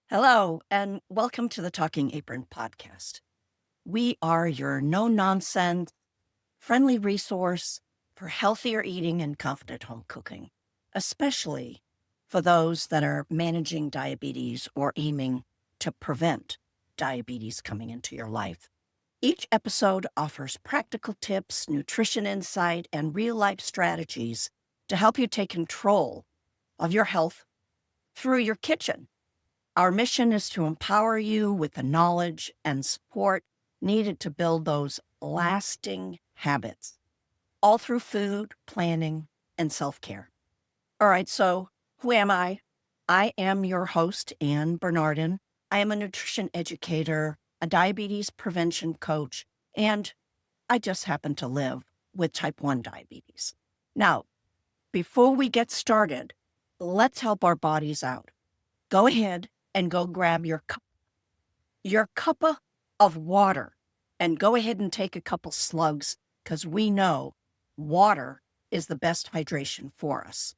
Hello, and welcome to the Talking Apron podcast. We are your no nonsense, friendly resource for healthier eating and confident home cooking, especially for those that are managing diabetes or aiming to prevent diabetes coming into your life. Each episode offers practical tips, nutrition insight, and real life strategies to help you take control of your health through your kitchen. Our mission is to empower you with the knowledge and support needed to build those lasting habits, all through food, planning, and self-care. All right, so who am I? I am your host, Ann Bernardin. I am a nutrition educator, a diabetes prevention coach, and I just happen to live with type 1 diabetes. Now, before we get started, let's help our bodies out. Go ahead and go grab your cup of water and go ahead and take a couple slugs because we know water is the best hydration for us.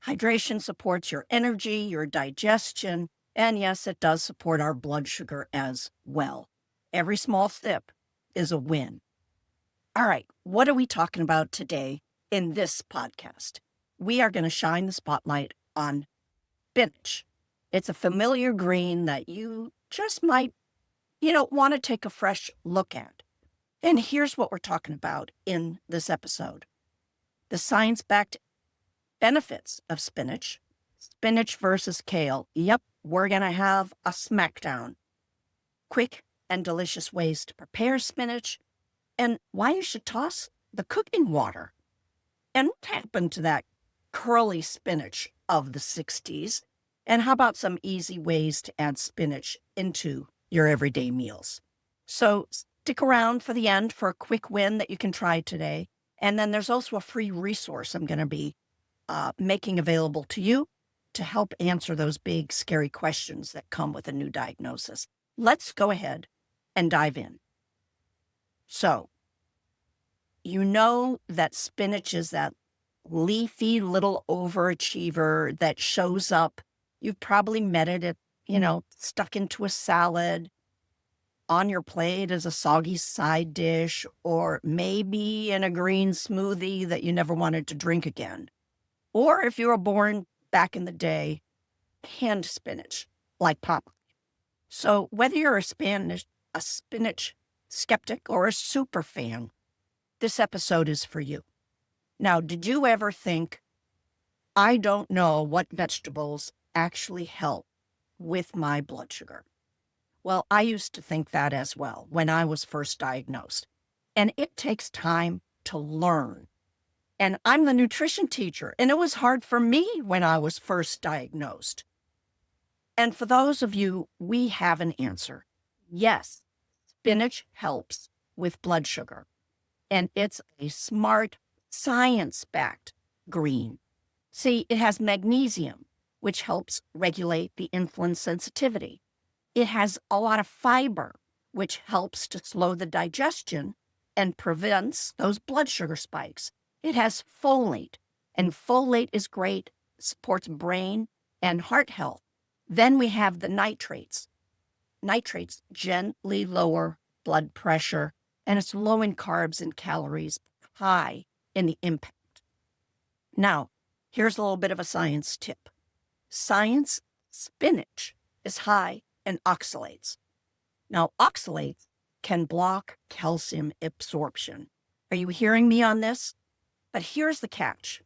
Hydration supports your energy, your digestion, and yes, it does support our blood sugar as well. Every small sip is a win. All right, what are we talking about today in this podcast? We are going to shine the spotlight on spinach. It's a familiar green that you just might, want to take a fresh look at. And here's what we're talking about in this episode. The science-backed benefits of spinach versus kale. Yep, we're going to have a smackdown. Quick and delicious ways to prepare spinach and why you should toss the cooking water. And what happened to that curly spinach of the 60s? And how about some easy ways to add spinach into your everyday meals? So stick around for the end for a quick win that you can try today. And then there's also a free resource I'm going to be making available to you to help answer those big, scary questions that come with a new diagnosis. Let's go ahead and dive in. So, you know that spinach is that leafy little overachiever that shows up. You've probably met it, stuck into a salad, on your plate as a soggy side dish, or maybe in a green smoothie that you never wanted to drink again. Or if you were born back in the day, canned spinach, like Popeye. So whether you're a spinach skeptic or a super fan, this episode is for you. Now, did you ever think, I don't know what vegetables actually help with my blood sugar? Well, I used to think that as well when I was first diagnosed. And it takes time to learn. And I'm the nutrition teacher, and it was hard for me when I was first diagnosed. And for those of you, we have an answer. Yes, spinach helps with blood sugar. And it's a smart, science-backed green. See, it has magnesium, which helps regulate the insulin sensitivity. It has a lot of fiber, which helps to slow the digestion and prevents those blood sugar spikes. It has folate, and folate is great, supports brain and heart health. Then we have the nitrates. Nitrates gently lower blood pressure, and it's low in carbs and calories, high in the impact. Now, here's a little bit of a science tip. Spinach is high in oxalates. Now, oxalates can block calcium absorption. Are you hearing me on this? But here's the catch.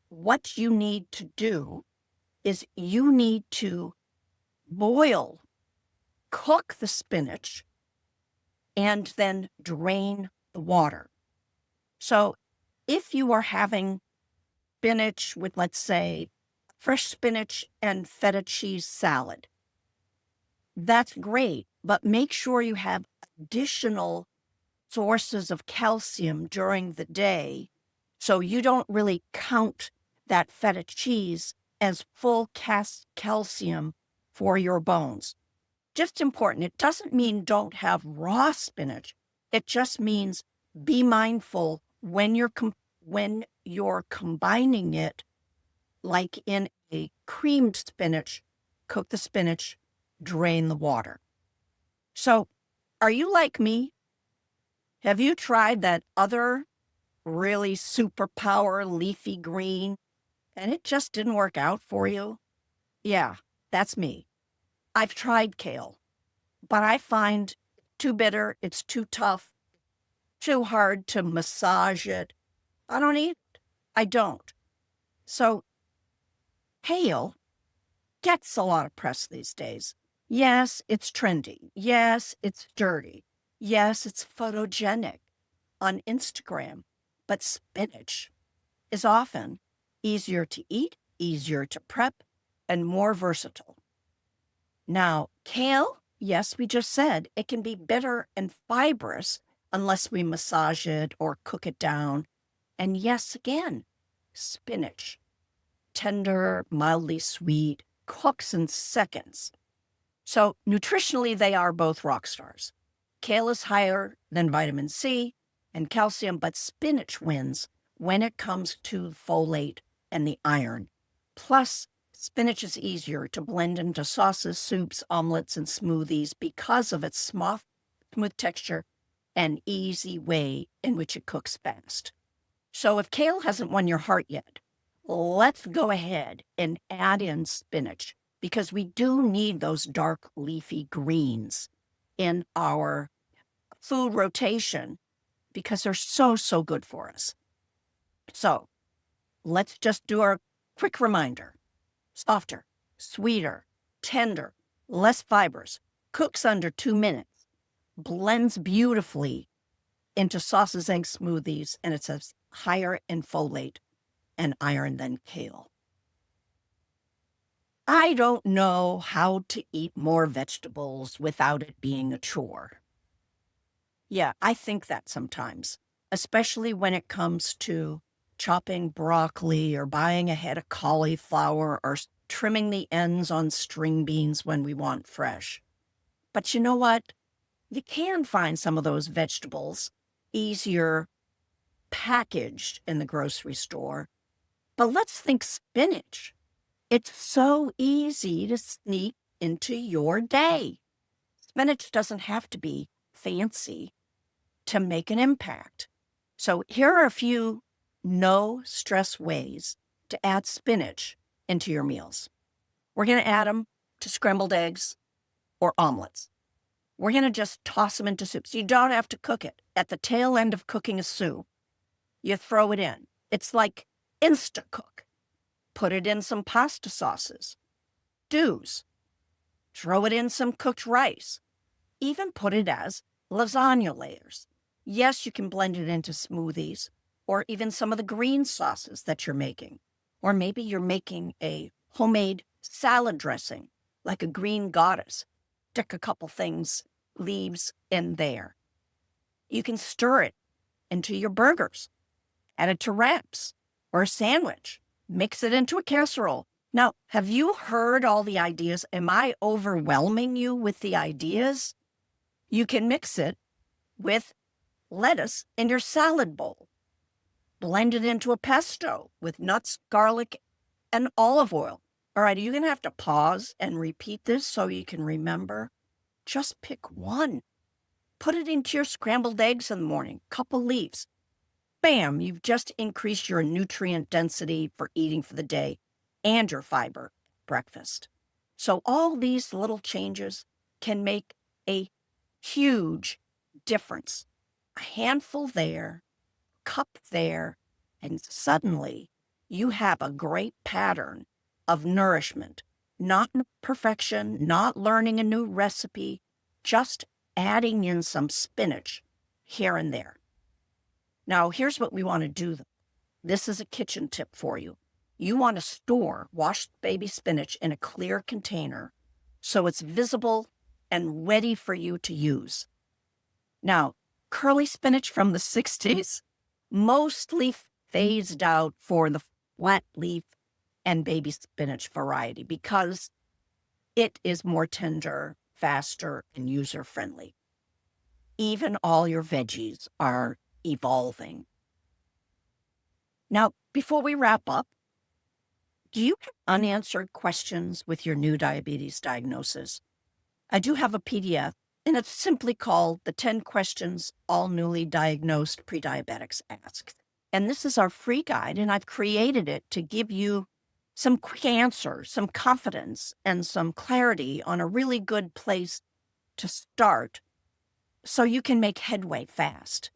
What you need to do is you need to cook the spinach, and then drain the water. So if you are having spinach with, let's say, fresh spinach and feta cheese salad, that's great, but make sure you have additional sources of calcium during the day so you don't really count that feta cheese as full calcium for your bones. Just important. It doesn't mean don't have raw spinach. It just means be mindful when you're combining it, like in a creamed spinach, cook the spinach, drain the water. So, are you like me? Have you tried that other really superpower leafy green and it just didn't work out for you? Yeah, that's me. I've tried kale, but I find too bitter, it's too tough, too hard to massage it. I don't eat it. I don't. So, kale gets a lot of press these days. Yes, it's trendy. Yes, it's dirty. Yes, it's photogenic on Instagram. But spinach is often easier to eat, easier to prep, and more versatile. Now, kale, yes, we just said it can be bitter and fibrous unless we massage it or cook it down. And yes, again, spinach, tender, mildly sweet, cooks in seconds. So nutritionally, they are both rock stars. Kale is higher than vitamin C and calcium, but spinach wins when it comes to folate and the iron. Plus, spinach is easier to blend into sauces, soups, omelets, and smoothies because of its smooth texture and easy way in which it cooks fast. So if kale hasn't won your heart yet, let's go ahead and add in spinach because we do need those dark leafy greens in our food rotation because they're so, so good for us. So let's just do our quick reminder. Softer, sweeter, tender, less fibers, cooks under 2 minutes, blends beautifully into sauces and smoothies, and it says higher in folate and iron than kale. I don't know how to eat more vegetables without it being a chore. Yeah, I think that sometimes, especially when it comes to chopping broccoli or buying a head of cauliflower or trimming the ends on string beans when we want fresh. But you know what? You can find some of those vegetables easier packaged in the grocery store. But let's think spinach. It's so easy to sneak into your day. Spinach doesn't have to be fancy to make an impact. So here are a few no-stress ways to add spinach into your meals. We're going to add them to scrambled eggs or omelets. We're going to just toss them into soups. You don't have to cook it. At the tail end of cooking a soup, you throw it in. It's like Instacook. Put it in some pasta sauces, stews. Throw it in some cooked rice. Even put it as lasagna layers. Yes, you can blend it into smoothies or even some of the green sauces that you're making. Or maybe you're making a homemade salad dressing, like a green goddess. Stick a couple things, leaves in there. You can stir it into your burgers, add it to wraps or a sandwich, mix it into a casserole. Now, have you heard all the ideas? Am I overwhelming you with the ideas? You can mix it with lettuce in your salad bowl. Blend it into a pesto with nuts, garlic, and olive oil. All right, you're going to have to pause and repeat this so you can remember. Just pick one. Put it into your scrambled eggs in the morning, couple leaves. Bam, you've just increased your nutrient density for eating for the day and your fiber breakfast. So all these little changes can make a huge difference. A handful there, cup there, and suddenly you have a great pattern of nourishment, not perfection, not learning a new recipe, just adding in some spinach here and there. Now, here's what we want to do. This is a kitchen tip for you. You want to store washed baby spinach in a clear container so it's visible and ready for you to use. Now, curly spinach from the 60s mostly phased out for the flat leaf and baby spinach variety because it is more tender, faster, and user-friendly. Even all your veggies are evolving. Now, before we wrap up, Do you have unanswered questions with your new diabetes diagnosis? I do have a PDF, and it's simply called The 10 Questions All Newly Diagnosed Prediabetics Ask. And this is our free guide, and I've created it to give you some quick answers, some confidence, and some clarity on a really good place to start so you can make headway fast.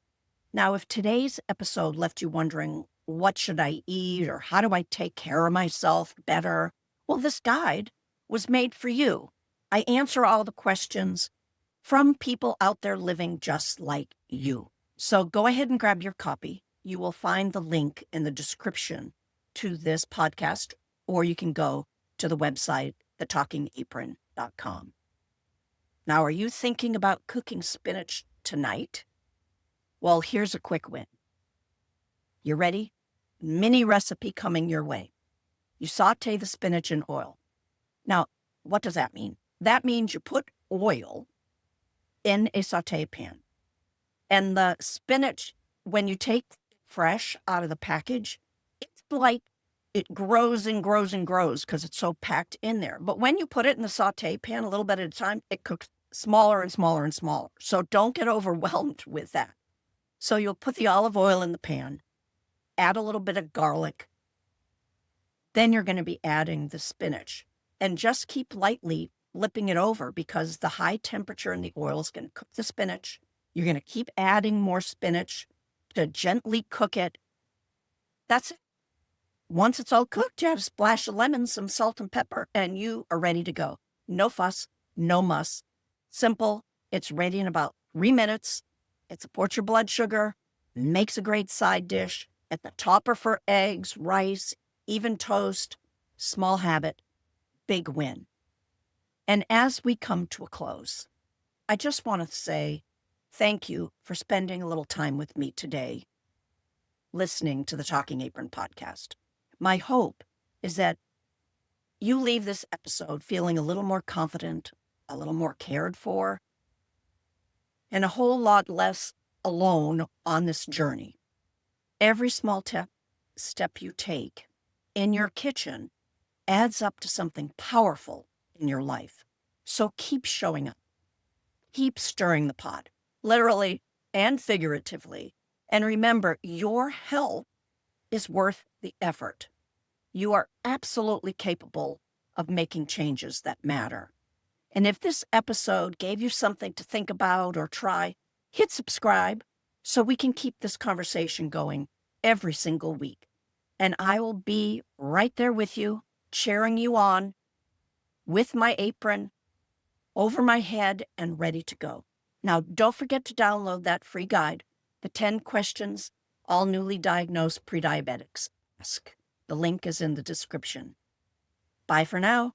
Now, if today's episode left you wondering, what should I eat or how do I take care of myself better? Well, this guide was made for you. I answer all the questions from people out there living just like you. So go ahead and grab your copy. You will find the link in the description to this podcast, or you can go to the website, thetalkingapron.com. Now, are you thinking about cooking spinach tonight? Well, here's a quick win. You ready? Mini recipe coming your way. You saute the spinach in oil. Now, what does that mean? That means you put oil in a saute pan. And the spinach, when you take it fresh out of the package, it's like it grows and grows and grows because it's so packed in there. But when you put it in the saute pan a little bit at a time, it cooks smaller and smaller and smaller. So don't get overwhelmed with that. So you'll put the olive oil in the pan, add a little bit of garlic. Then you're going to be adding the spinach. And just keep lightly flipping it over because the high temperature in the oil is going to cook the spinach. You're going to keep adding more spinach to gently cook it. That's it. Once it's all cooked, you add a splash of lemon, some salt and pepper, and you are ready to go. No fuss, no muss. Simple. It's ready in about 3 minutes. It supports your blood sugar, makes a great side dish. At the top are for eggs, rice, even toast. Small habit, big win. And as we come to a close, I just want to say thank you for spending a little time with me today, listening to the Talking Apron podcast. My hope is that you leave this episode feeling a little more confident, a little more cared for, and a whole lot less alone on this journey. Every small step you take in your kitchen adds up to something powerful in your life. So keep showing up. Keep stirring the pot, literally and figuratively. And remember, your health is worth the effort. You are absolutely capable of making changes that matter. And if this episode gave you something to think about or try, hit subscribe so we can keep this conversation going every single week. And I will be right there with you, cheering you on with my apron over my head and ready to go. Now, don't forget to download that free guide, The 10 Questions All Newly Diagnosed Prediabetics Ask. The link is in the description. Bye for now.